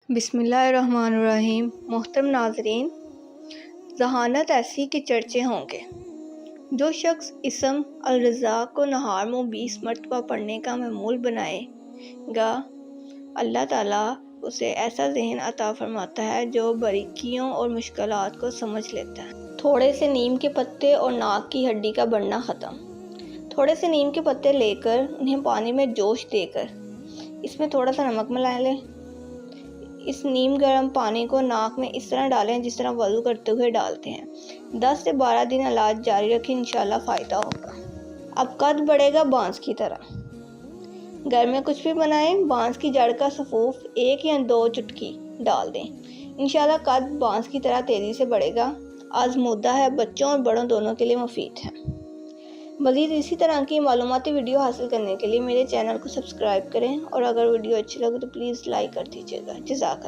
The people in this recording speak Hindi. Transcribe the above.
बिस्मिल्लाहिर्रहमानिर्रहीम। मोहतरम नाज़रीन, जहानत ऐसी कि चर्चे होंगे। जो शख्स इसम अल-रज़्ज़ाक़ को नहार में 20 मरतबा पढ़ने का मामूल बनाएगा, अल्लाह ताला उसे ऐसा ज़हन अता फरमाता है जो बारीकियों और मुश्किलात को समझ लेता है। थोड़े से नीम के पत्ते और नाक की हड्डी का बढ़ना ख़त्म। थोड़े से नीम के पत्ते लेकर उन्हें पानी में जोश देकर इसमें थोड़ा सा नमक मिला लें। इस नीम गर्म पानी को नाक में इस तरह डालें जिस तरह वज़ू करते हुए डालते हैं। 10 से 12 दिन इलाज जारी रखें, इंशाल्लाह फ़ायदा होगा। अब कद बढ़ेगा बांस की तरह। घर में कुछ भी बनाएं, बांस की जड़ का सफूफ 1 या 2 चुटकी डाल दें, इंशाल्लाह कद बांस की तरह तेज़ी से बढ़ेगा। आज़मूदा है, बच्चों और बड़ों दोनों के लिए मुफीद है। मज़ीद इसी तरह की मालूमाती वीडियो हासिल करने के लिए मेरे चैनल को सब्सक्राइब करें और अगर वीडियो अच्छी लगे तो प्लीज़ लाइक कर दीजिएगा। जज़ाकल्लाह।